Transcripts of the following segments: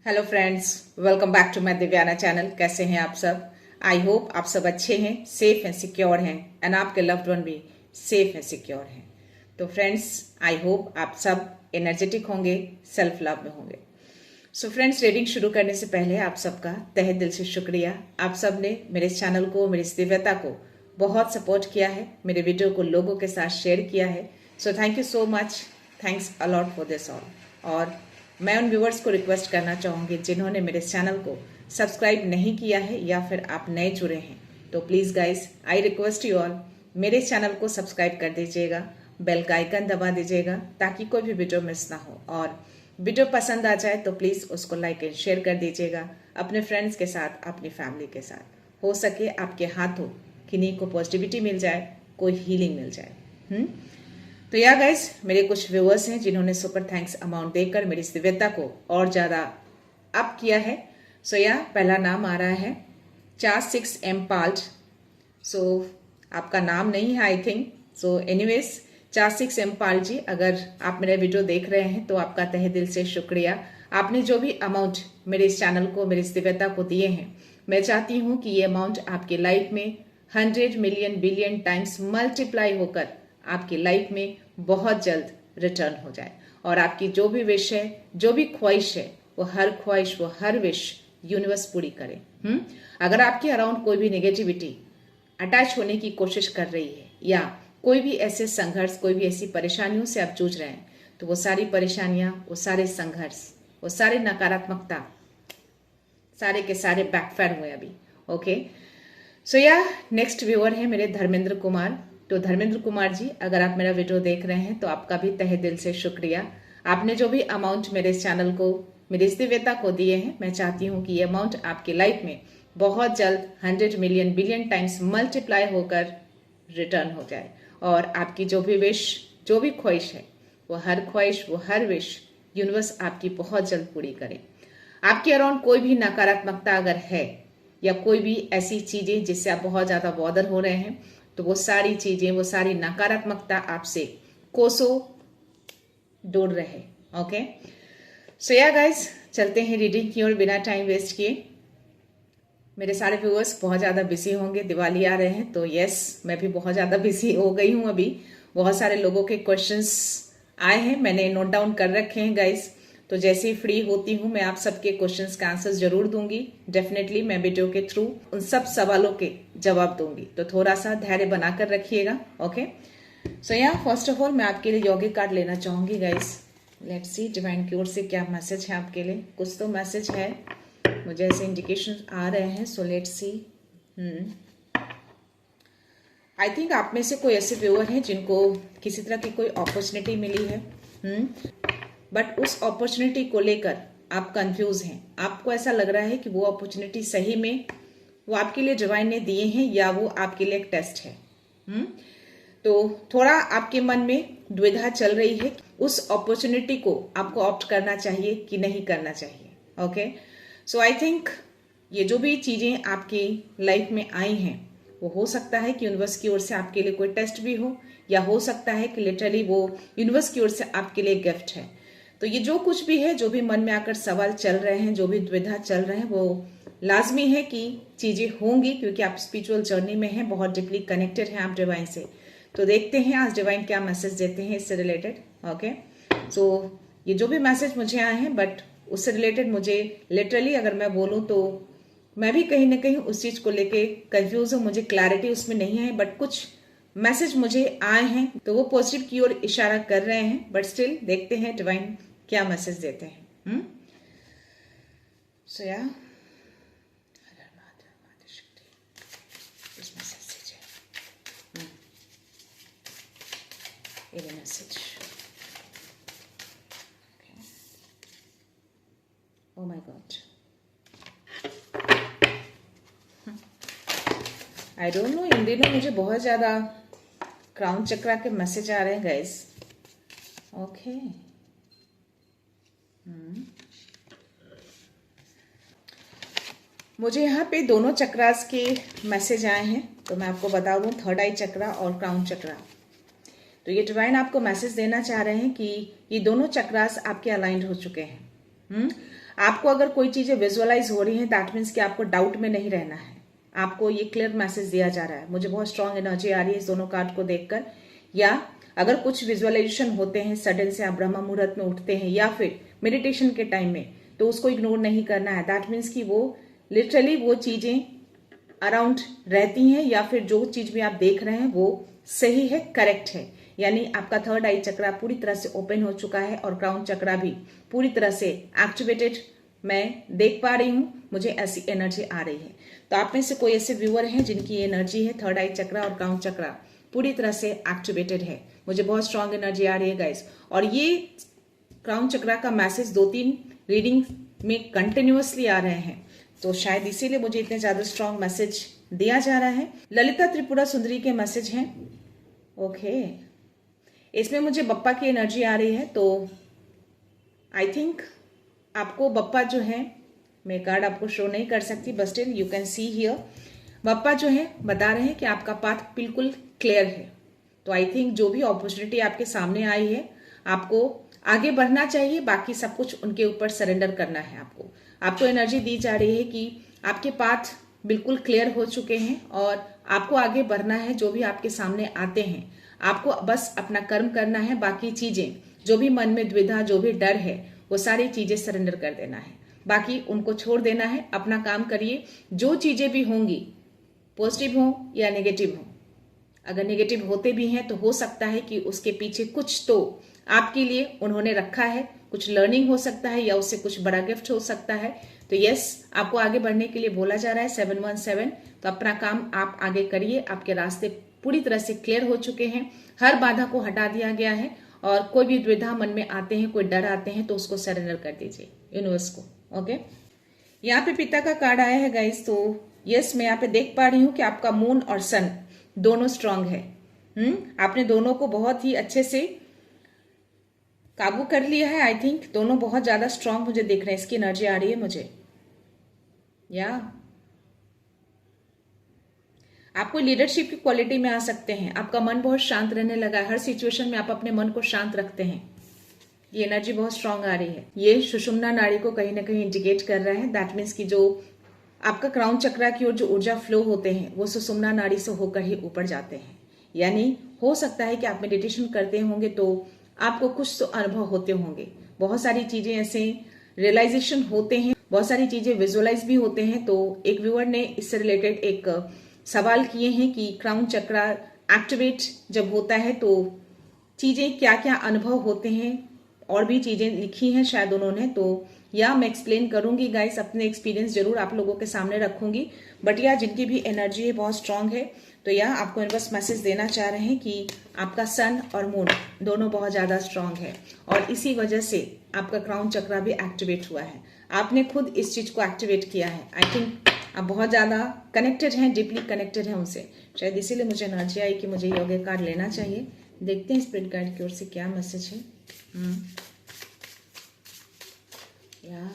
Hello friends, welcome back to my Divyana channel. कैसे हैं आप सब? आई होप आप सब अच्छे हैं, सेफ एंड सिक्योर हैं एंड आपके लव्ड वन भी सेफ एंड सिक्योर हैं। तो फ्रेंड्स, आई होप आप सब एनर्जेटिक होंगे, सेल्फ लव में होंगे। सो फ्रेंड्स, रीडिंग शुरू करने से पहले आप सबका तहे दिल से शुक्रिया। आप सब ने मेरे इस चैनल को, मेरी इस दिव्यता को बहुत सपोर्ट किया है, मेरे वीडियो को लोगों के साथ शेयर किया है। So thank you so much, thanks a lot for this all. और मैं उन व्यूवर्स को रिक्वेस्ट करना चाहूँगी जिन्होंने मेरे चैनल को सब्सक्राइब नहीं किया है या फिर आप नए जुड़े हैं, तो please guys, I request you all, मेरे चैनल को सब्सक्राइब कर दीजिएगा, बेल का आइकन दबा दीजिएगा ताकि कोई भी वीडियो मिस ना हो। और वीडियो पसंद आ जाए तो प्लीज़ उसको लाइक एंड शेयर कर दीजिएगा अपने फ्रेंड्स के साथ, अपनी फैमिली के साथ। हो सके आपके हाथों किन्हीं को पॉजिटिविटी मिल जाए, कोई हीलिंग मिल जाए। तो या गाइस, मेरे कुछ व्यूअर्स हैं जिन्होंने सुपर थैंक्स अमाउंट देकर मेरी इस दिव्यता को और ज़्यादा अप किया है। सो या पहला नाम आ रहा है 46M पाल्ट। सो आपका नाम नहीं है I think. So anyways 46M पाल्ट जी, अगर आप मेरा वीडियो देख रहे हैं तो आपका तहे दिल से शुक्रिया। आपने जो भी अमाउंट मेरे इस चैनल को, मेरी इस दिव्यता को दिए हैं, मैं चाहती हूँ कि ये अमाउंट आपकी लाइफ में 100 मिलियन बिलियन टाइम्स मल्टीप्लाई होकर आपकी लाइफ में बहुत जल्द रिटर्न हो जाए। और आपकी जो भी विश है, जो भी ख्वाहिश है, वो हर ख्वाहिश, वो हर विश यूनिवर्स पूरी करे। अगर आपके अराउंड कोई भी नेगेटिविटी अटैच होने की कोशिश कर रही है या कोई भी ऐसे संघर्ष, कोई भी ऐसी परेशानियों से आप जूझ रहे हैं, तो वो सारी परेशानियां, वो सारे संघर्ष, वो सारे नकारात्मकता, सारे के सारे बैकफायर हुए अभी। ओके, सो या नेक्स्ट व्यूअर है मेरे धर्मेंद्र कुमार। तो धर्मेंद्र कुमार जी, अगर आप मेरा वीडियो देख रहे हैं तो आपका भी तहे दिल से शुक्रिया। आपने जो भी अमाउंट मेरे इस चैनल को, मेरी इस दिव्यता को दिए हैं, मैं चाहती हूँ कि ये अमाउंट आपकी लाइफ में बहुत जल्द 100 मिलियन बिलियन टाइम्स मल्टीप्लाई होकर रिटर्न हो जाए। और आपकी जो भी विश, जो भी ख्वाहिश है, वो हर ख्वाहिश, वो हर विश यूनिवर्स आपकी बहुत जल्द पूरी करे। आपके अराउंड कोई भी नकारात्मकता अगर है या कोई भी ऐसी चीजें जिससे आप बहुत ज्यादा बॉदर हो रहे हैं, तो वो सारी चीजें, वो सारी नकारात्मकता आपसे कोसों दूर रहे। ओके, सो या गाइस, चलते हैं रीडिंग की ओर बिना टाइम वेस्ट किए। मेरे सारे व्यूअर्स बहुत ज्यादा बिजी होंगे, दिवाली आ रहे हैं, तो यस, मैं भी बहुत ज्यादा बिजी हो गई हूं। अभी बहुत सारे लोगों के क्वेश्चंस आए हैं, मैंने नोट डाउन कर रखे हैं गाइस। तो जैसे ही फ्री होती हूँ मैं आप सबके क्वेश्चंस का आंसर जरूर दूंगी। डेफिनेटली मैं वीडियो के थ्रू उन सब सवालों के जवाब दूंगी, तो थोड़ा सा धैर्य बनाकर रखिएगा। ओके, सो यहाँ फर्स्ट ऑफ ऑल मैं आपके लिए यौगिक कार्ड लेना चाहूंगी गाइस। लेट्स सी डिवाइन की ओर से क्या मैसेज है आपके लिए। कुछ तो मैसेज है, मुझे ऐसे इंडिकेशन आ रहे हैं। So let's see. I think आप में से कोई ऐसे व्यूअर हैं जिनको किसी तरह की कोई अपॉर्चुनिटी मिली है, बट उस अपॉर्चुनिटी को लेकर आप कंफ्यूज हैं। आपको ऐसा लग रहा है कि वो अपॉर्चुनिटी सही में वो आपके लिए डिवाइन ने दिए हैं या वो आपके लिए एक टेस्ट है। तो थोड़ा आपके मन में द्विधा चल रही है, उस अपॉर्चुनिटी को आपको ऑप्ट करना चाहिए कि नहीं करना चाहिए। ओके, सो आई थिंक ये जो भी चीजें आपकी लाइफ में आई हैं, वो हो सकता है कि यूनिवर्स की ओर से आपके लिए कोई टेस्ट भी हो, या हो सकता है कि लिटरली वो यूनिवर्स की ओर से आपके लिए गिफ्ट है। तो ये जो कुछ भी है, जो भी मन में आकर सवाल चल रहे हैं, जो भी दुविधा चल रहे हैं, वो लाजमी है कि चीजें होंगी, क्योंकि आप स्पिरिचुअल जर्नी में हैं, बहुत डीपली कनेक्टेड हैं आप डिवाइन से। तो देखते हैं आज डिवाइन क्या मैसेज देते हैं इससे रिलेटेड। ओके, सो ये जो भी मैसेज मुझे आए हैं, बट उससे रिलेटेड मुझे लिटरली अगर मैं बोलूँ तो मैं भी कहीं ना कहीं उस चीज को लेके कंफ्यूज हूँ। मुझे क्लैरिटी उसमें नहीं है, बट कुछ मैसेज मुझे आए हैं तो वो पॉजिटिव की ओर इशारा कर रहे हैं। बट स्टिल देखते हैं डिवाइन क्या मैसेज देते हैं। So yeah message. Oh my god, I don't know, इन दिनों मुझे बहुत ज्यादा क्राउन चक्रा के मैसेज आ रहे हैं गाइस। ओके, मुझे यहाँ पे दोनों चक्रास के मैसेज आए हैं, तो मैं आपको बता दूं, थर्ड आई चक्रा और क्राउन चक्रा। तो ये डिवाइन आपको मैसेज देना चाह रहे हैं कि ये दोनों चक्रास आपके अलाइंड हो चुके हैं। आपको अगर कोई चीजें विजुअलाइज हो रही हैं दैट मीन्स कि आपको डाउट में नहीं रहना है, आपको ये क्लियर मैसेज दिया जा रहा है। मुझे बहुत स्ट्रांग एनर्जी आ रही है इस दोनों कार्ड को देखकर। या अगर कुछ विजुअलाइजेशन होते हैं सडन से आप ब्रह्म मुहूर्त में उठते हैं या फिर मेडिटेशन के टाइम में, तो उसको इग्नोर नहीं करना है। दैट मीन्स कि वो लिटरली वो चीजें अराउंड रहती हैं या फिर जो चीज भी आप देख रहे हैं वो सही है, करेक्ट है। यानी आपका थर्ड आई चक्रा पूरी तरह से ओपन हो चुका है और क्राउन चक्रा भी पूरी तरह से एक्टिवेटेड मैं देख पा रही हूं, मुझे ऐसी एनर्जी आ रही है। तो आप में से कोई ऐसे व्यूअर हैं जिनकी एनर्जी है थर्ड आई चक्रा और क्राउन चक्रा पूरी तरह से एक्टिवेटेड है। मुझे बहुत स्ट्रांग एनर्जी आ रही है गाइस। और ये क्राउन चक्रा का मैसेज 2-3 रीडिंग में कंटिन्यूअसली आ रहे हैं, तो शायद इसीलिए मुझे इतने ज्यादा स्ट्रांग मैसेज दिया जा रहा है। ललिता त्रिपुरा सुंदरी के मैसेज हैं। ओके, इसमें मुझे बप्पा की एनर्जी आ रही है, तो आई थिंक आपको बप्पा जो है, मैं कार्ड आपको शो नहीं कर सकती but still you can see here, Bappa जो है बता रहे हैं कि आपका पाथ बिल्कुल क्लियर है। तो आई थिंक जो भी अपॉर्चुनिटी आपके सामने आई है आपको आगे बढ़ना चाहिए, बाकी सब कुछ उनके ऊपर सरेंडर करना है। आपको एनर्जी दी जा रही है कि आपके पाथ बिल्कुल क्लियर हो चुके हैं और आपको आगे बढ़ना है। जो भी आपके सामने आते हैं आपको बस अपना कर्म करना है, बाकी चीजें जो भी मन में द्विधा, जो भी डर है, वो सारी चीजें सरेंडर कर देना है, बाकी उनको छोड़ देना है। अपना काम करिए, जो चीजें भी होंगी पॉजिटिव हो या नेगेटिव हो, अगर नेगेटिव होते भी हैं तो हो सकता है कि उसके पीछे कुछ तो आपके लिए उन्होंने रखा है, कुछ लर्निंग हो सकता है या उससे कुछ बड़ा गिफ्ट हो सकता है। तो यस, आपको आगे बढ़ने के लिए बोला जा रहा है 717। तो अपना काम आप आगे करिए, आपके रास्ते पूरी तरह से क्लियर हो चुके हैं, हर बाधा को हटा दिया गया है और कोई भी द्विधा मन में आते हैं, कोई डर आते हैं तो उसको सरेंडर कर दीजिए यूनिवर्स को। ओके, यहाँ पे पिता का कार्ड आया है गाइस। तो यस, मैं यहाँ पे देख पा रही हूँ कि आपका मून और सन दोनों स्ट्रांग है। आपने दोनों को बहुत ही अच्छे से काबू कर लिया है। आई थिंक दोनों बहुत ज्यादा स्ट्रांग मुझे दिख रहे हैं, इसकी एनर्जी आ रही है मुझे। या आपको लीडरशिप की क्वालिटी में आ सकते हैं, आपका मन बहुत शांत रहने लगा है, हर सिचुएशन में आप अपने मन को शांत रखते हैं, ये एनर्जी बहुत स्ट्रांग आ रही है। ये सुषुम्ना नाड़ी को कहीं ना कहीं इंडिकेट कर रहा है। दैट मीन्स कि जो आपका क्राउन चक्रा की ओर जो ऊर्जा फ्लो होते हैं वो सुषुम्ना नाड़ी से होकर ही ऊपर जाते हैं। यानी हो सकता है कि आप मेडिटेशन करते होंगे तो आपको कुछ तो अनुभव होते होंगे, बहुत सारी चीजें ऐसे रियलाइजेशन होते हैं, बहुत सारी चीजें विजुअलाइज भी होते हैं। तो एक व्यूअर ने इससे रिलेटेड एक सवाल किए हैं कि क्राउन चक्रा एक्टिवेट जब होता है तो चीजें क्या क्या अनुभव होते हैं, और भी चीजें लिखी हैं शायद उन्होंने। तो या मैं एक्सप्लेन करूंगी गाइस, अपने एक्सपीरियंस जरूर आप लोगों के सामने रखूंगी। बट या जिनकी भी एनर्जी है बहुत स्ट्रांग है, तो या आपको बस मैसेज देना चाह रहे हैं कि आपका सन और मून दोनों बहुत ज्यादा स्ट्रांग है और इसी वजह से आपका क्राउन चक्रा भी एक्टिवेट हुआ है। आपने खुद इस चीज को एक्टिवेट किया है। आई थिंक आप बहुत ज्यादा कनेक्टेड हैं, डीपली कनेक्टेड हैं उनसे, शायद इसीलिए मुझे एनर्जी आई कि मुझे योगा कार्ड लेना चाहिए। देखते हैं स्पिरिट गाइड की ओर से क्या मैसेज है। या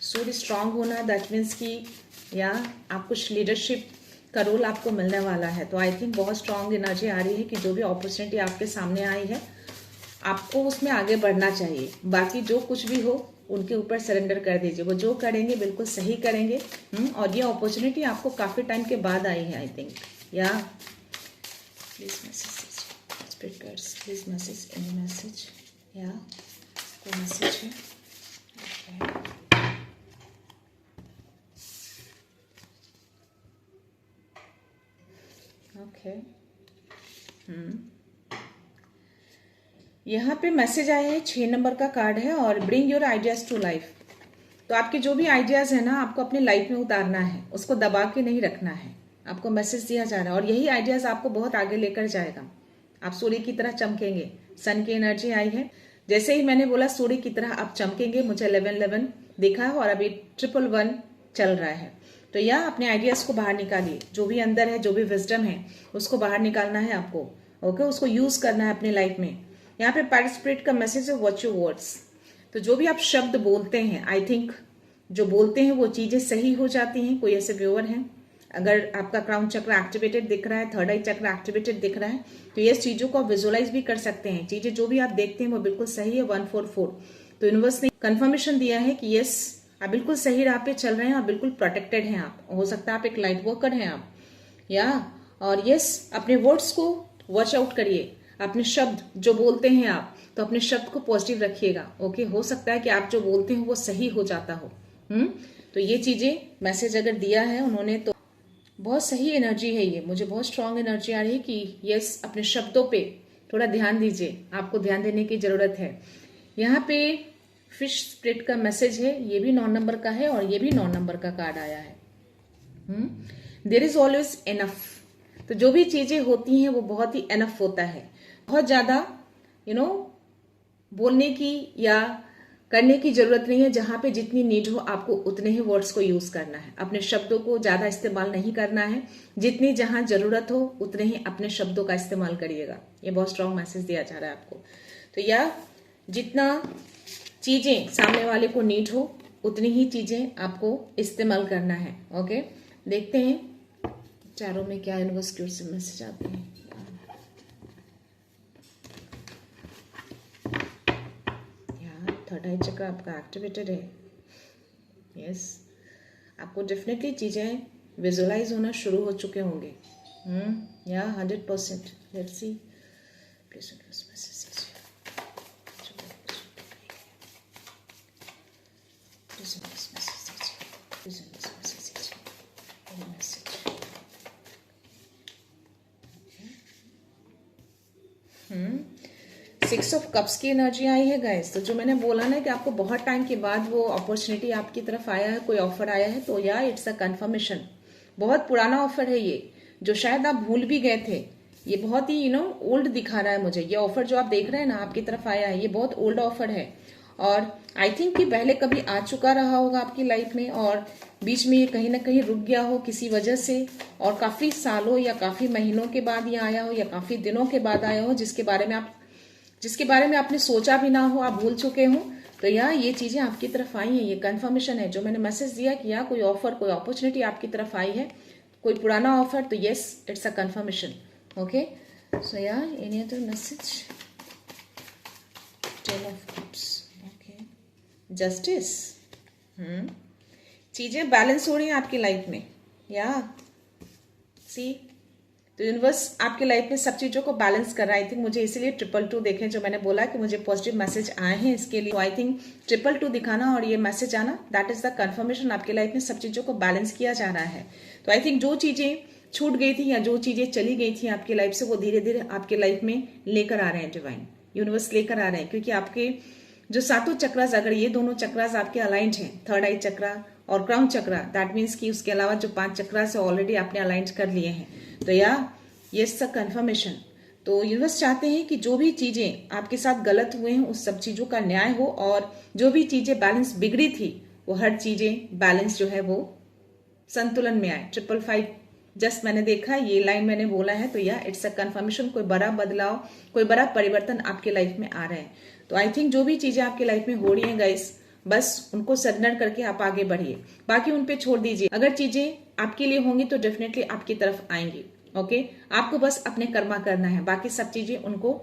सूर्य स्ट्रांग होना दैट मीन्स कि या आप कुछ लीडरशिप का रोल आपको मिलने वाला है। तो आई थिंक बहुत स्ट्रांग एनर्जी आ रही है कि जो भी अपॉर्चुनिटी आपके सामने आई है आपको उसमें आगे बढ़ना चाहिए, बाकी जो कुछ भी हो उनके ऊपर सरेंडर कर दीजिए, वो जो करेंगे बिल्कुल सही करेंगे। और ये अपॉर्चुनिटी आपको काफी टाइम के बाद आई है आई थिंक। या please message spirit guides, please message any message. या कोई मैसेज है? ओके, यहाँ पे मैसेज आया है 6 नंबर का कार्ड है और bring your ideas to life. तो आपके जो भी आइडियाज है ना आपको अपनी लाइफ में उतारना है, उसको दबा के नहीं रखना है। आपको मैसेज दिया जा रहा है और यही आइडियाज आपको बहुत आगे लेकर जाएगा। आप सूर्य की तरह चमकेंगे, सन की एनर्जी आई है। जैसे ही मैंने बोला सूर्य की तरह आप चमकेंगे, मुझे 1111 दिखा है और अभी 111 चल रहा है। तो यह अपने आइडियाज को बाहर निकालिए, जो भी अंदर है, जो भी विजडम है उसको बाहर निकालना है आपको। ओके, उसको यूज करना है अपनी लाइफ में। यहाँ पे पैरेट स्पिरिट का मैसेज है वॉच योर वर्ड्स। तो जो भी आप शब्द बोलते हैं आई थिंक जो बोलते हैं वो चीजें सही हो जाती हैं। कोई ऐसे व्यूअर हैं, अगर आपका क्राउन चक्र एक्टिवेटेड दिख रहा है, थर्ड आई चक्र एक्टिवेटेड दिख रहा है, तो ये चीजों को आप विजुअलाइज भी कर सकते हैं। चीजें जो भी आप देखते हैं वो बिल्कुल सही है। 144 तो यूनिवर्स ने कंफर्मेशन दिया है कि यस, आप बिल्कुल सही राह पे चल रहे हैं, आप बिल्कुल प्रोटेक्टेड हैं। आप हो सकता है आप एक लाइट वर्कर हैं आप, या और यस, अपने वर्ड्स को वॉच आउट करिए। अपने शब्द जो बोलते हैं आप, तो अपने शब्द को पॉजिटिव रखिएगा। ओके, हो सकता है कि आप जो बोलते हैं वो सही हो जाता हो। तो ये चीजें मैसेज अगर दिया है उन्होंने तो बहुत सही एनर्जी है ये, मुझे बहुत स्ट्रांग एनर्जी आ रही है कि यस, अपने शब्दों पे थोड़ा ध्यान दीजिए, आपको ध्यान देने की जरूरत है। यहाँ पे फिश स्पिरिट का मैसेज है, ये भी 9 नंबर का है और ये भी 9 नंबर का कार्ड आया है। There is always enough. तो जो भी चीजें होती हैं वो बहुत ही एनफ होता है। बहुत ज्यादा बोलने की या करने की जरूरत नहीं है। जहां पे जितनी नीड हो आपको उतने ही वर्ड्स को यूज करना है। अपने शब्दों को ज्यादा इस्तेमाल नहीं करना है। जितनी जहां जरूरत हो उतने ही अपने शब्दों का इस्तेमाल करिएगा। ये बहुत स्ट्रांग मैसेज दिया जा रहा है आपको। तो या जितना चीजें सामने वाले को नीड हो उतनी ही चीजें आपको इस्तेमाल करना है। ओके, देखते हैं चारों में क्या यूनिवर्स की ओर से मैसेज आते हैं। थर्ड आई चक्र आपका एक्टिवेटेड है। यस, आपको डेफिनेटली चीजें विजुअलाइज होना शुरू हो चुके होंगे। या 100%। Let's see please six of cups की एनर्जी आई है गाइस। तो जो मैंने बोला ना कि आपको बहुत टाइम के बाद वो अपॉर्चुनिटी आपकी तरफ आया है, कोई ऑफर आया है, तो या इट्स अ कंफर्मेशन। बहुत पुराना ऑफर है ये, जो शायद आप भूल भी गए थे। ये बहुत ही ओल्ड दिखा रहा है मुझे। ये ऑफर जो आप देख रहे हैं ना आपकी तरफ आया है, ये बहुत ओल्ड ऑफर है और आई थिंक कि पहले कभी आ चुका रहा होगा आपकी लाइफ में और बीच में ये कहीं ना कहीं रुक गया हो किसी वजह से, और काफी सालों या काफी महीनों के बाद ये आया हो या काफी दिनों के बाद आया हो, जिसके बारे में आपने सोचा भी ना हो, आप भूल चुके हो। तो यहाँ ये चीजें आपकी तरफ आई हैं। ये कंफर्मेशन है जो मैंने मैसेज दिया कि यहाँ कोई ऑफर, कोई अपॉर्चुनिटी आपकी तरफ आई है, कोई पुराना ऑफर। तो yes, it's a confirmation. Okay, so yeah any other message? Ten of cups. Okay, justice. चीजें बैलेंस हो रही हैं आपकी लाइफ में। या सी, तो यूनिवर्स आपके लाइफ में सब चीजों को बैलेंस कर रहा है। आई थिंक मुझे इसीलिए 222 देखें, जो मैंने बोला कि मुझे पॉजिटिव मैसेज आए हैं इसके लिए। आई थिंक 222 दिखाना और ये मैसेज आना, दैट इज द कंफर्मेशन। आपके लाइफ में सब चीजों को बैलेंस किया जा रहा है। तो आई थिंक जो चीजें छूट गई थी या जो चीजें चली गई थी आपकी लाइफ से, वो धीरे धीरे आपके लाइफ में लेकर आ रहे हैं डिवाइन, यूनिवर्स लेकर आ रहे हैं। क्योंकि आपके जो सातों चक्रास, अगर ये दोनों चक्रास आपके अलाइंड हैं, थर्ड आई चक्रा और क्राउन चक्रा, दैट मीन्स कि उसके अलावा जो 5 चक्रास है ऑलरेडी आपने अलाइंड कर लिए हैं। तो या यस, कंफर्मेशन। तो यूनिवर्स चाहते हैं कि जो भी चीजें आपके साथ गलत हुए हैं उस सब चीजों का न्याय हो, और जो भी चीजें बैलेंस बिगड़ी थी वो हर चीजें बैलेंस जो है वो संतुलन में आए। 555 जस्ट मैंने देखा, ये लाइन मैंने बोला है। तो या इट्स अ कंफर्मेशन। कोई बड़ा बदलाव, कोई बड़ा परिवर्तन आपके लाइफ में आ रहा है। तो आई थिंक जो भी चीजें आपकी लाइफ में हो रही हैं गाइस, बस उनको सरेंडर करके आप आगे बढ़िए, बाकी उन पे छोड़ दीजिए। अगर चीजें आपके लिए होंगी तो डेफिनेटली आपकी तरफ आएंगी। ओके, आपको बस अपने कर्मा करना है, बाकी सब चीजें उनको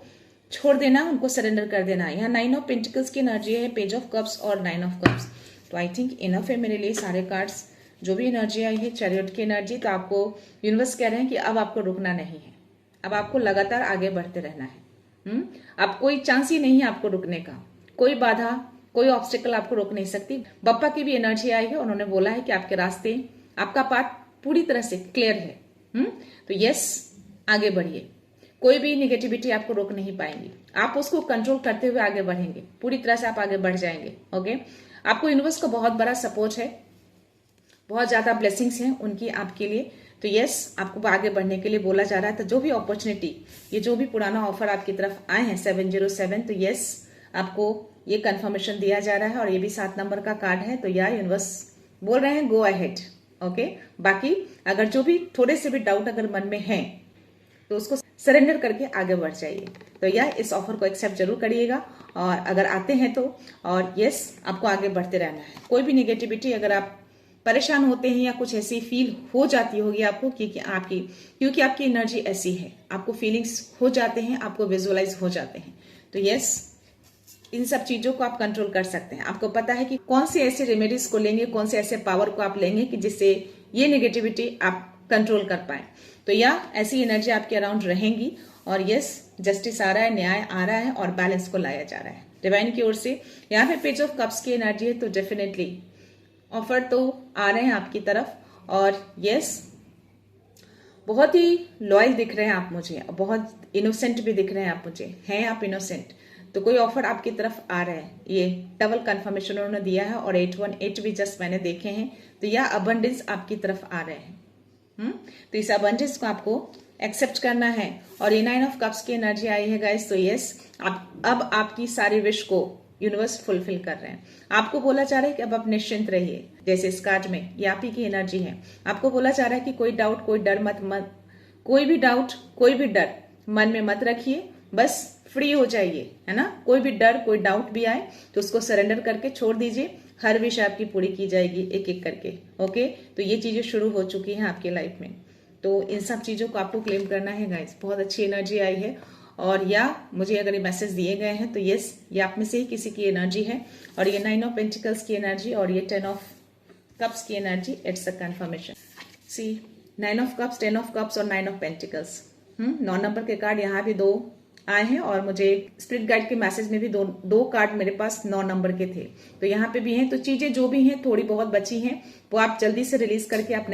छोड़ देना, उनको सरेंडर कर देना है। यहाँ 9 ऑफ पेंटिकल्स की एनर्जी है, पेज ऑफ कप्स और 9 ऑफ कप्स। तो आई थिंक इनफ है मेरे लिए सारे कार्ड्स, जो भी एनर्जी आई है, चैरियट की एनर्जी। तो आपको यूनिवर्स कह रहे हैं कि अब आपको रुकना नहीं है, अब आपको लगातार आगे बढ़ते रहना है। अब कोई चांस ही नहीं है आपको रुकने का। कोई बाधा, कोई ऑब्स्टिकल आपको रोक नहीं सकती। बप्पा की भी एनर्जी आई है, उन्होंने बोला है कि आपके रास्ते, आपका पाथ पूरी तरह से क्लियर है। तो यस, आगे बढ़िए, कोई भी निगेटिविटी आपको रोक नहीं पाएंगी। आप उसको कंट्रोल करते हुए आगे बढ़ेंगे, पूरी तरह से आप आगे बढ़ जाएंगे। ओके, आपको यूनिवर्स का बहुत बड़ा सपोर्ट है, बहुत ज्यादा ब्लेसिंग्स हैं उनकी आपके लिए। तो यस, आपको आगे बढ़ने के लिए बोला जा रहा है। तो जो भी अपॉर्चुनिटी, ये जो भी पुराना ऑफर आपकी तरफ आए हैं 707, तो यस, आपको ये कंफर्मेशन दिया जा रहा है और ये भी 7 नंबर का कार्ड है। तो यार यूनिवर्स बोल रहे हैं गो अहेड। ओके, बाकी अगर जो भी थोड़े से भी डाउट अगर मन में है तो उसको सरेंडर करके आगे बढ़ जाइए। तो यार इस ऑफर को एक्सेप्ट जरूर करिएगा, और अगर आते हैं तो, और यस, आपको आगे बढ़ते रहना है। कोई भी निगेटिविटी, अगर आप परेशान होते हैं या कुछ ऐसी फील हो जाती होगी आपको, क्योंकि आपकी एनर्जी ऐसी है, आपको फीलिंग्स हो जाते हैं, आपको विजुअलाइज हो जाते हैं। तो यस, इन सब चीजों को आप कंट्रोल कर सकते हैं। आपको पता है कि कौन से ऐसे रेमेडीज को लेंगे, कौन से ऐसे पावर को आप लेंगे कि जिससे ये नेगेटिविटी आप कंट्रोल कर पाए। तो या ऐसी एनर्जी आपके अराउंड रहेंगी और यस, जस्टिस आ रहा है, न्याय आ रहा है और बैलेंस को लाया जा रहा है डिवाइन की ओर से। यहाँ पे पेज ऑफ कप्स की एनर्जी है, तो डेफिनेटली ऑफर तो आ रहे हैं आपकी तरफ। और यस, बहुत ही लॉयल दिख रहे हैं आप मुझे, बहुत इनोसेंट भी दिख रहे हैं आप मुझे, हैं आप इनोसेंट। तो कोई ऑफर आपकी तरफ आ रहा है। ये डबल कंफर्मेशन उन्होंने दिया है और 818 भी जस्ट मैंने देखे हैं। तो यह अबंडेंस आपकी तरफ आ रहे हैं। तो इस अबंडेंस को आपको एक्सेप्ट करना है। और ये 9 ऑफ कप्स की एनर्जी आई है गाइस। तो यस, अब आपकी सारी विश को यूनिवर्स फुलफिल कर रहे हैं। आपको बोला जा रहा है कि अब आप निश्चिंत रहिए। जैसे इस कार्ड में ये आप ही की एनर्जी है। आपको बोला जा रहा है कि कोई डाउट, कोई डर मत कोई भी डाउट, कोई भी डर मन में मत रखिए, बस फ्री हो जाइए, है ना। कोई भी डर, कोई डाउट भी आए तो उसको सरेंडर करके छोड़ दीजिए। हर विश आपकी पूरी की जाएगी एक एक करके। ओके, तो ये चीजें शुरू हो चुकी हैं आपके लाइफ में। तो इन सब चीजों को आपको क्लेम करना है गाइस। बहुत अच्छी एनर्जी आई है। और या मुझे अगर ये मैसेज दिए गए हैं तो यस, ये आप में से ही किसी की एनर्जी है। और ये 9 ऑफ पेंटिकल्स की एनर्जी और ये 10 ऑफ कप्स की energy, it's a confirmation. See, 9 of cups, 10 of cups और 9 ऑफ पेंटिकल्स। 9 नंबर के कार्ड यहाँ भी 2 आए हैं और मुझे स्पिरिट गाइड के मैसेज में भी दो कार्ड मेरे पास 9 नंबर के थे। तो यहाँ पे भी हैं। तो चीजें जो भी हैं थोड़ी बहुत बची हैं वो आप जल्दी से रिलीज करके आप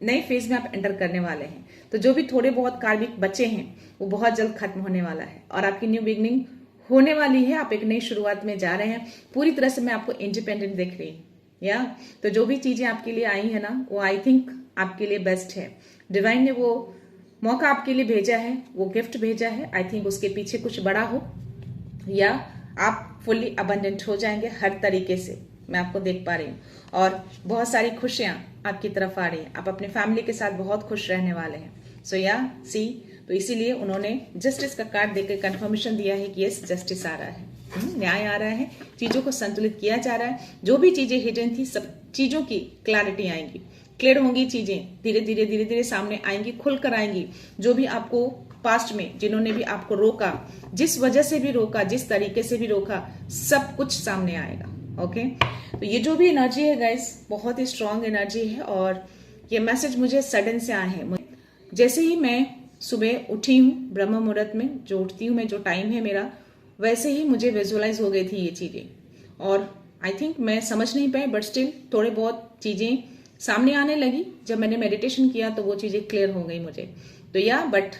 नए फेज में आप एंटर करने वाले हैं। तो जो भी थोड़े बहुत कार्मिक बचे हैं वो बहुत जल्द खत्म होने वाला है और आपकी न्यू बिगनिंग होने वाली है। आप एक नई शुरुआत में जा रहे हैं। पूरी तरह से मैं आपको इंडिपेंडेंट देख रही हूँ। या तो जो भी चीजें आपके लिए आई है ना, वो आई थिंक आपके लिए बेस्ट है। डिवाइन ने वो मौका आपके लिए भेजा है, वो गिफ्ट भेजा है। आई थिंक उसके पीछे कुछ बड़ा हो, या आप फुल्ली अबंडेंट हो जाएंगे हर तरीके से। मैं आपको देख पा रही हूँ और बहुत सारी खुशियां आपकी तरफ आ रही हैं। आप अपने फैमिली के साथ बहुत खुश रहने वाले हैं। सो या सी, तो इसीलिए उन्होंने जस्टिस का कार्ड देकर कंफर्मेशन दिया है कि यस, जस्टिस आ रहा है, न्याय आ रहा है, चीजों को संतुलित किया जा रहा है। जो भी चीजें हिडन थी सब चीजों की क्लैरिटी आएंगी, क्लियर होंगी चीजें, धीरे धीरे सामने आएंगी, खुलकर आएंगी। जो भी आपको पास्ट में जिन्होंने भी आपको रोका, जिस वजह से भी रोका, जिस तरीके से भी रोका, सब कुछ सामने आएगा। ओके, तो ये जो भी एनर्जी है गाइस, बहुत ही स्ट्रांग एनर्जी है। और ये मैसेज मुझे सडन से आए हैं। जैसे ही मैं सुबह उठी हूँ ब्रह्म मुहूर्त में, जो उठती हूँ मैं, जो टाइम है मेरा, वैसे ही मुझे विजुअलाइज हो गई थी ये चीजें। और आई थिंक मैं समझ नहीं पाई, बट स्टिल थोड़े बहुत चीजें सामने आने लगी। जब मैंने मेडिटेशन किया तो वो चीजें क्लियर हो गई मुझे। तो या बट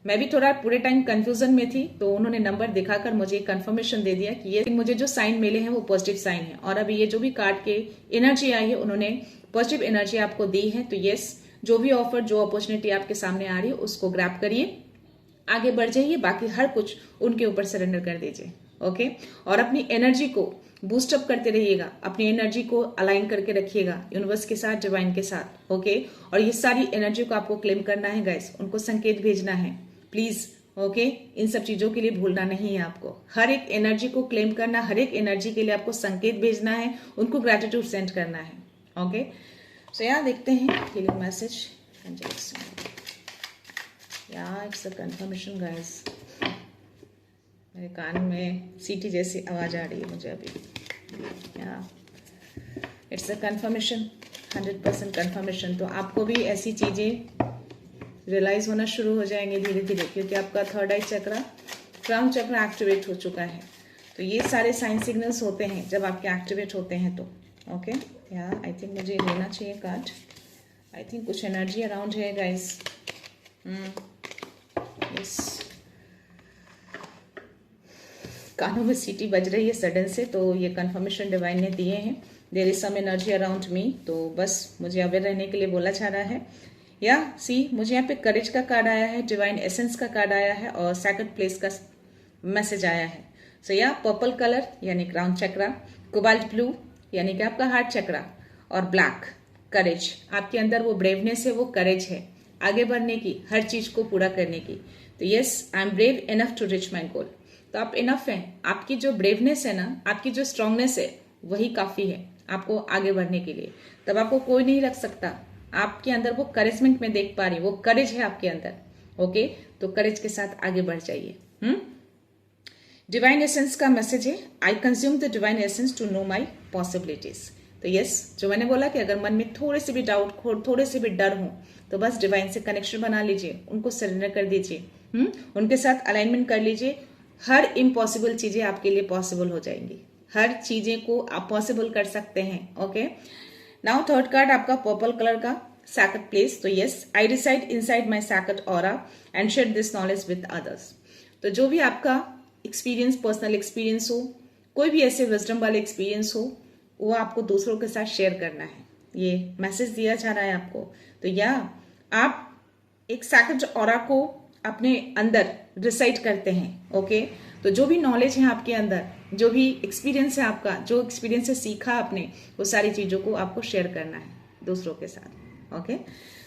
मैं भी थोड़ा पूरे टाइम कंफ्यूजन में थी। तो उन्होंने नंबर दिखाकर मुझे कंफर्मेशन दे दिया कि ये मुझे जो साइन मिले हैं वो पॉजिटिव साइन है। और अभी ये जो भी कार्ड के एनर्जी आई है, उन्होंने पॉजिटिव एनर्जी आपको दी है। तो यस, जो भी ऑफर, जो अपॉर्चुनिटी आपके सामने आ रही है उसको ग्रैब करिए, आगे बढ़ जाइए। बाकी हर कुछ उनके ऊपर सरेंडर कर दीजिए। ओके, और अपनी एनर्जी को बूस्टअप करते रहिएगा, अपनी एनर्जी को अलाइन करके रखिएगा यूनिवर्स के साथ, डिवाइन के साथ। ओके, और ये सारी एनर्जी को आपको क्लेम करना है गाइस, उनको संकेत भेजना है प्लीज। ओके, इन सब चीजों के लिए भूलना नहीं है आपको। हर एक एनर्जी को क्लेम करना, हर एक एनर्जी के लिए आपको संकेत भेजना है, उनको ग्रेटिट्यूड सेंड करना है। ओके, सो यहाँ देखते हैं हीलिंग मैसेज। या इट्स अ कंफर्मेशन गाइस। मेरे कान में सीटी जैसी आवाज आ रही है मुझे अभी। या इट्स अ कंफर्मेशन, 100% कंफर्मेशन। तो आपको भी ऐसी चीजें रियलाइज होना शुरू हो जाएंगे धीरे धीरे, क्योंकि आपका थर्ड आई चक्रा, क्राउन चक्रा एक्टिवेट हो चुका है। तो ये सारे साइन सिग्नल्स होते हैं जब आपके एक्टिवेट होते हैं। तो ओके, या आई थिंक मुझे लेना चाहिए कार्ड। आई थिंक कुछ एनर्जी अराउंड है गाइस। यस, कानों में सीटी बज रही है सडन से, तो ये कंफर्मेशन डिवाइन ने दिए हैं। There is some energy around me. तो बस मुझे अवेयर रहने के लिए बोला जा रहा है। या सी, मुझे यहाँ पे करेज का कार्ड आया है, डिवाइन एसेंस का कार्ड आया है और सेकंड प्लेस का मैसेज आया है। सो या पर्पल कलर यानी क्राउन चक्रा, कोबाल्ट ब्लू यानी कि आपका हार्ट चक्रा, और ब्लैक करेज। आपके अंदर वो ब्रेवनेस है, वो करेज है आगे बढ़ने की, हर चीज को पूरा करने की। तो yes, I am brave enough to reach my goal. तो आप इनफ हैं। आपकी जो ब्रेवनेस है ना, आपकी जो स्ट्रांगनेस है, वही काफी है आपको आगे बढ़ने के लिए। तब आपको कोई नहीं रख सकता। आपके अंदर वो करेजमेंट में देख पा रही, वो करेज है आपके अंदर। ओके, तो करेज के साथ आगे बढ़ जाइए। डिवाइन एसेंस का मैसेज है, I consume the divine essence to know my possibilities. तो यस, जो मैंने बोला कि अगर मन में थोड़े से भी डाउट, थोड़े से भी डर हो, तो बस डिवाइन से कनेक्शन बना लीजिए, उनको सरेंडर कर दीजिए, उनके साथ अलाइनमेंट कर लीजिए। हर इम्पॉसिबल चीजें आपके लिए पॉसिबल हो जाएंगी, हर चीजें को आप पॉसिबल कर सकते हैं। ओके, नाउ थर्ड कार्ड आपका पर्पल कलर का सैकेट प्लेस। तो yes, I decide inside my saccate aura and share this knowledge with others. तो जो भी आपका एक्सपीरियंस, पर्सनल एक्सपीरियंस हो, कोई भी ऐसे विजडम वाले एक्सपीरियंस हो, वो आपको दूसरों के साथ शेयर करना है, ये मैसेज दिया जा रहा है आपको। तो या आप एक सैकेट ऑरा को अपने अंदर रिसाइट करते हैं। ओके, तो जो भी नॉलेज है आपके अंदर, जो भी एक्सपीरियंस है आपका, जो एक्सपीरियंस से सीखा आपने, वो सारी चीजों को आपको शेयर करना है दूसरों के साथ। ओके,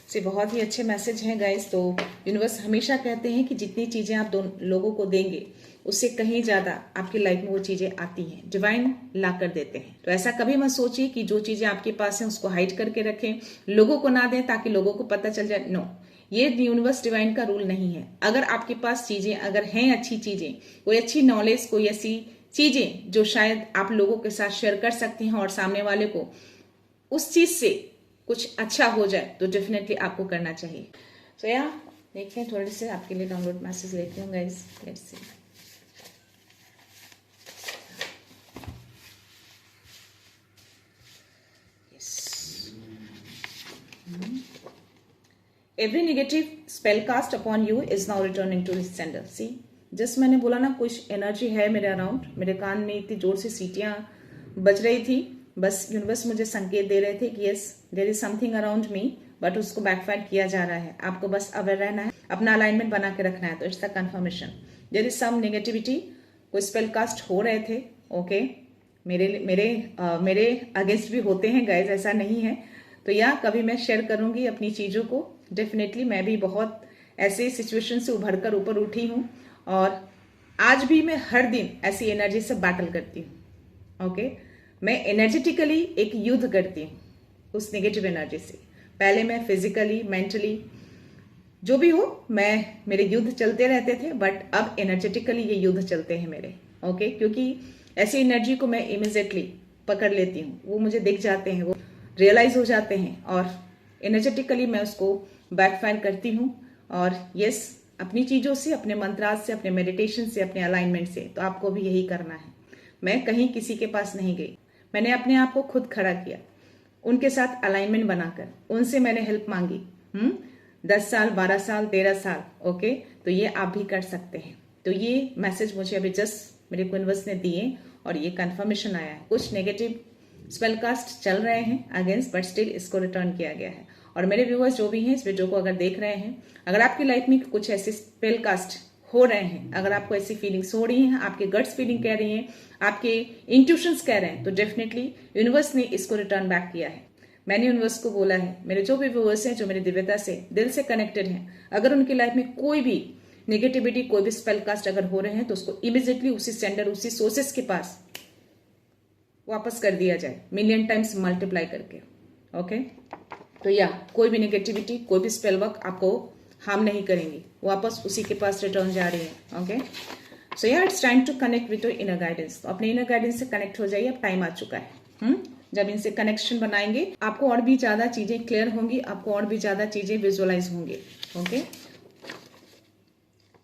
से बहुत ही अच्छे मैसेज हैं गाइस। तो यूनिवर्स हमेशा कहते हैं कि जितनी चीजें आप लोगों को देंगे, उससे कहीं ज्यादा आपकी लाइफ में वो चीजें आती हैं, डिवाइन ला कर देते हैं। तो ऐसा कभी मत सोचिए कि जो चीजें आपके पास हैं उसको हाइड करके रखें, लोगों को ना दें ताकि लोगों को पता चल जाए। नो, ये यूनिवर्स डिवाइन का रूल नहीं है। अगर आपके पास चीजें अगर हैं, अच्छी चीजें, कोई अच्छी नॉलेज, कोई ऐसी चीजें जो शायद आप लोगों के साथ शेयर कर सकते हैं और सामने वाले को उस चीज से कुछ अच्छा हो जाए, तो डेफिनेटली आपको करना चाहिए। तो या देखते हैं, थोड़े से आपके लिए डाउनलोड मैसेज लेती हूँ guys, let's see. Every negative spell cast upon you is now returning to its sender. See, just मैंने बोला ना, कुछ एनर्जी है मेरे अराउंड, मेरे कान में इतनी जोर से सीटियां बज रही थी। बस यूनिवर्स मुझे संकेत दे रहे थे कि yes, there is something around me, but उसको बैकफायर किया जा रहा है। आपको बस अवेयर रहना है, अपना अलाइनमेंट बना के रखना है। तो it's the confirmation, there is some negativity, कोई स्पेल कास्ट हो रहे थे। ओके, मेरे अगेंस्ट भी होते हैं गाइज, ऐसा नहीं है। तो या कभी मैं शेयर करूंगी अपनी चीजों को, डेफिनेटली मैं भी बहुत ऐसे सिचुएशन से उभर कर ऊपर उठी हूँ, और आज भी मैं हर दिन ऐसी एनर्जी से बैटल करती हूँ। ओके, मैं एनर्जेटिकली एक युद्ध करती हूँ उस नेगेटिव एनर्जी से। पहले मैं फिजिकली, मेंटली, जो भी हो, मेरे युद्ध चलते रहते थे, बट अब एनर्जेटिकली ये युद्ध चलते हैं मेरे। ओके, क्योंकि ऐसी एनर्जी को मैं इमीडिएटली पकड़ लेती हूँ, वो मुझे दिख जाते हैं, वो रियलाइज हो जाते हैं, और एनर्जेटिकली मैं उसको बैकफायर करती हूँ। और यस, अपनी चीजों से, अपने मंत्राज से, अपने मेडिटेशन से, अपने अलाइनमेंट से, तो आपको भी यही करना है। मैं कहीं किसी के पास नहीं गई, मैंने अपने आप को खुद खड़ा किया, उनके साथ अलाइनमेंट बनाकर उनसे मैंने हेल्प मांगी। 10 साल, 12 साल, 13 साल। ओके, तो ये आप भी कर सकते हैं। तो ये मैसेज मुझे अभी जस्ट मेरे यूनिवर्स ने दिए, और ये कंफर्मेशन आया है। कुछ नेगेटिव स्पेलकास्ट चल रहे हैं अगेंस्ट, बट स्टिल इसको रिटर्न किया गया है। और मेरे व्यूअर्स जो भी हैं इस वीडियो को अगर देख रहे हैं, अगर आपकी लाइफ में कुछ ऐसे स्पेलकास्ट हो रहे हैं, अगर आपको ऐसी फीलिंग्स हो रही हैं, आपके गट्स फीलिंग कह रही हैं, आपके इंट्यूशंस कह रहे हैं, तो डेफिनेटली यूनिवर्स ने इसको रिटर्न बैक किया है। मैंने यूनिवर्स को बोला है, मेरे जो भी व्यूअर्स हैं, जो मेरी दिव्यता से दिल से कनेक्टेड हैं, अगर उनकी लाइफ में कोई भी नेगेटिविटी, कोई भी स्पेलकास्ट अगर हो रहे हैं, तो उसको इमीडिएटली उसी सेंडर, उसी सोर्सेस के पास वापस कर दिया जाए, मिलियन टाइम्स मल्टीप्लाई करके। ओके, तो या कोई भी नेगेटिविटी, कोई भी स्पेल वर्क आपको हार्म नहीं करेंगी, वापस उसी के पास रिटर्न जा रही है। Okay, so yeah it's time to connect with your inner guidance. तो अपने इनर गाइडेंस से कनेक्ट हो जाइए, अब टाइम आ चुका है। जब इनसे कनेक्शन बनाएंगे, आपको और भी ज्यादा चीजें क्लियर होंगी, आपको और भी ज्यादा चीजें विजुअलाइज होंगी। Okay,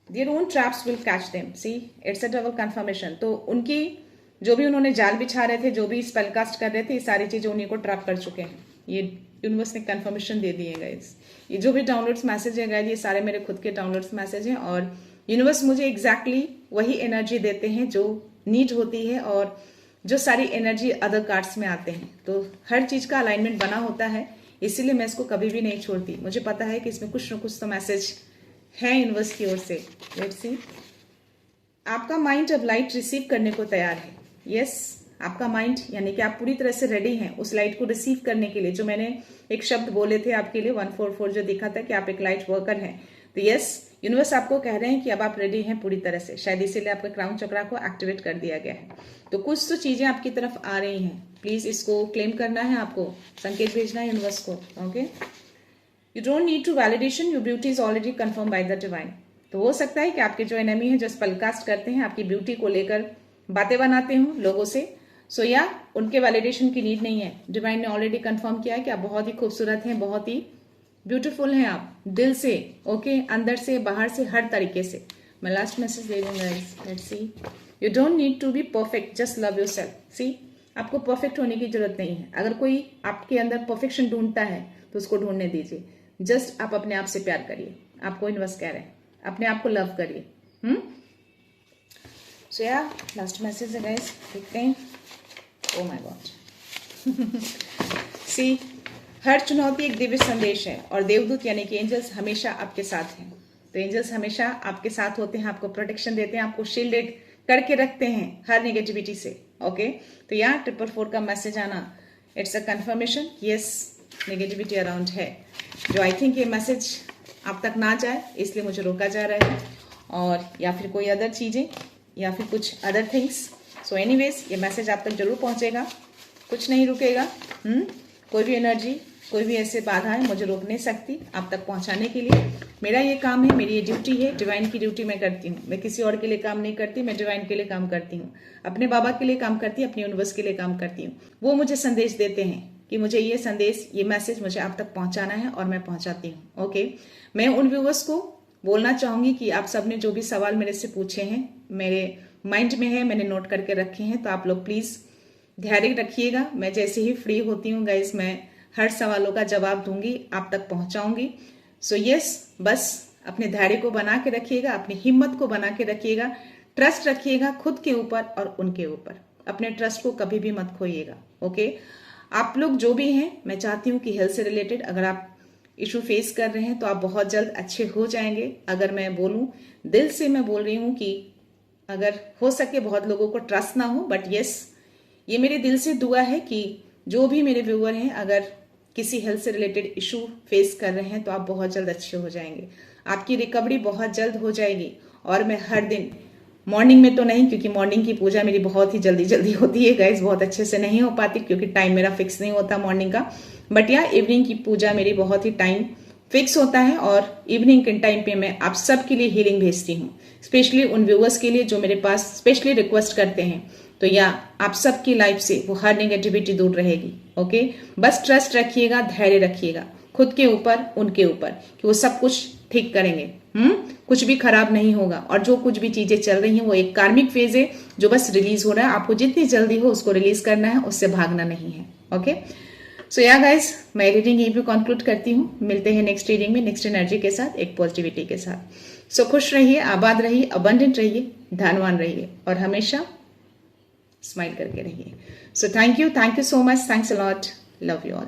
their own traps will catch them. See, it's a double confirmation. तो उनकी जो भी उन्होंने जाल बिछा रहे थे, जो भी स्पेलकास्ट कर रहे थे, ये सारी चीजें उन्हीं को ट्रैप कर चुके हैं। ये यूनिवर्स ने कंफर्मेशन दे दी है गाइस। ये जो भी डाउनलोड्स मैसेज है गाइस, ये सारे मेरे खुद के डाउनलोड्स मैसेज हैं, और यूनिवर्स मुझे एग्जैक्टली वही एनर्जी देते हैं जो नीड होती है, और जो सारी एनर्जी अदर कार्ड्स में आते हैं। तो हर चीज का अलाइनमेंट बना होता है, इसीलिए मैं इसको कभी भी नहीं छोड़ती। मुझे पता है कि इसमें कुछ न कुछ तो मैसेज है यूनिवर्स की ओर से। लेट्स सी, आपका माइंड अब लाइट रिसीव करने को तैयार है। यस, आपका माइंड, यानी कि आप पूरी तरह से रेडी हैं उस लाइट को रिसीव करने के लिए। जो मैंने एक शब्द बोले थे आपके लिए, 144 जो दिखा था कि आप एक लाइट वर्कर हैं, तो यस, यूनिवर्स आपको कह रहे हैं कि अब आप रेडी हैं पूरी तरह से। शायद इसीलिए आपके क्राउन चक्रा को एक्टिवेट कर दिया गया है। तो कुछ तो चीजें आपकी तरफ आ रही हैं, प्लीज इसको क्लेम करना है, आपको संकेत भेजना है यूनिवर्स को। Okay, you don't need to validation, your beauty is already confirm by the divine. तो हो सकता है कि आपके जो एनिमी है, जो स्पेलकास्ट करते हैं, आपकी ब्यूटी को लेकर बातें बनाते हो लोगों से। सो या उनके वैलिडेशन की नीड नहीं है। डिवाइन ने ऑलरेडी कंफर्म किया है कि आप बहुत ही खूबसूरत हैं, बहुत ही ब्यूटीफुल हैं आप, दिल से, ओके, अंदर से, बाहर से, हर तरीके से। मैं लास्ट मैसेज दे दूंगा। Let's see, you don't need to be perfect, just love yourself. See, आपको परफेक्ट होने की जरूरत नहीं है। अगर कोई आपके अंदर परफेक्शन ढूंढता है तो उसको ढूंढने दीजिए। जस्ट आप अपने आप से प्यार करिए। आपको यूनिवर्स कह रहे हैं, अपने आप को लव करिए। सो या लास्ट मैसेज है गाइस, देखते हैं। ओ माय गॉड। सी, हर चुनौती एक दिव्य संदेश है और देवदूत यानी कि एंजल्स हमेशा आपके साथ हैं। तो एंजल्स हमेशा आपके साथ होते हैं, आपको प्रोटेक्शन देते हैं, आपको शील्डेड करके रखते हैं हर नेगेटिविटी से। ओके, तो यहाँ 444 का मैसेज आना, it's a confirmation, yes negativity around है। जो आई थिंक ये मैसेज आप तक ना जाए इसलिए मुझे रोका जा रहा है, और या फिर कोई अदर चीज़ें या फिर कुछ अदर थिंग्स। सो एनीवेज ये मैसेज आप तक जरूर पहुंचेगा, कुछ नहीं रुकेगा। कोई भी एनर्जी, कोई भी ऐसे बाधाएं मुझे रोक नहीं सकती आप तक पहुंचाने के लिए। मेरा ये काम है, मेरी ये ड्यूटी है, डिवाइन की ड्यूटी मैं करती हूँ। मैं किसी और के लिए काम नहीं करती, मैं डिवाइन के लिए काम करती हूँ, अपने बाबा के लिए काम करती हूँ, अपने यूनिवर्स के लिए काम करती हूँ। वो मुझे संदेश देते हैं कि मुझे ये संदेश, ये मैसेज मुझे आप तक पहुंचाना है और मैं पहुंचाती हूँ। ओके, मैं उन व्यूवर्स को बोलना चाहूंगी कि आप सबने जो भी सवाल मेरे से पूछे हैं, मेरे माइंड में है, मैंने नोट करके रखे हैं, तो आप लोग प्लीज धैर्य रखिएगा। मैं जैसे ही फ्री होती हूँ गाइस, मैं हर सवालों का जवाब दूंगी, आप तक पहुंचाऊंगी। सो यस, बस अपने धैर्य को बना के रखिएगा, अपनी हिम्मत को बना के रखिएगा, ट्रस्ट रखिएगा खुद के ऊपर और उनके ऊपर। अपने ट्रस्ट को कभी भी मत खोइएगा। ओके, आप लोग जो भी हैं, मैं चाहती हूँ कि हेल्थ से रिलेटेड अगर आप इशू फेस कर रहे हैं तो आप बहुत जल्द अच्छे हो जाएंगे। अगर मैं बोलूं, दिल से मैं बोल रही हूँ कि अगर हो सके, बहुत लोगों को ट्रस्ट ना हो, बट यस, ये मेरे दिल से दुआ है कि जो भी मेरे व्यूअर हैं, अगर किसी हेल्थ से रिलेटेड इशू फेस कर रहे हैं तो आप बहुत जल्द अच्छे हो जाएंगे, आपकी रिकवरी बहुत जल्द हो जाएगी। और मैं हर दिन, मॉर्निंग में तो नहीं, क्योंकि मॉर्निंग की पूजा मेरी बहुत ही जल्दी जल्दी होती है गाइस, बहुत अच्छे से नहीं हो पाती क्योंकि टाइम मेरा फिक्स नहीं होता मॉर्निंग का। बट या इवनिंग की पूजा मेरी बहुत ही टाइम फिक्स होता है, और इवनिंग के टाइम पे मैं आप सब के लिए हीलिंग भेजती हूँ, स्पेशली उन व्यूअर्स के लिए जो मेरे पास स्पेशली रिक्वेस्ट करते हैं। तो या आप सबकी लाइफ से वो हर नेगेटिविटी दूर रहेगी। ओके, बस ट्रस्ट रखिएगा, धैर्य रखिएगा खुद के ऊपर, उनके ऊपर, कि वो सब कुछ ठीक करेंगे। कुछ भी खराब नहीं होगा, और जो कुछ भी चीजें चल रही हैं वो एक कार्मिक फेज है जो बस रिलीज हो रहा है। आपको जितनी जल्दी हो उसको रिलीज करना है, उससे भागना नहीं है। ओके, सो या गाइज, मैं रीडिंग यहीं पे कंक्लूड करती हूँ। मिलते हैं नेक्स्ट रीडिंग में, नेक्स्ट एनर्जी के साथ, एक पॉजिटिविटी के साथ। सो खुश रहिए, आबाद रहिए, अबंडेंट रहिए, धनवान रहिए, और हमेशा स्माइल करके रहिए। So thank you so much, thanks a lot, love you all.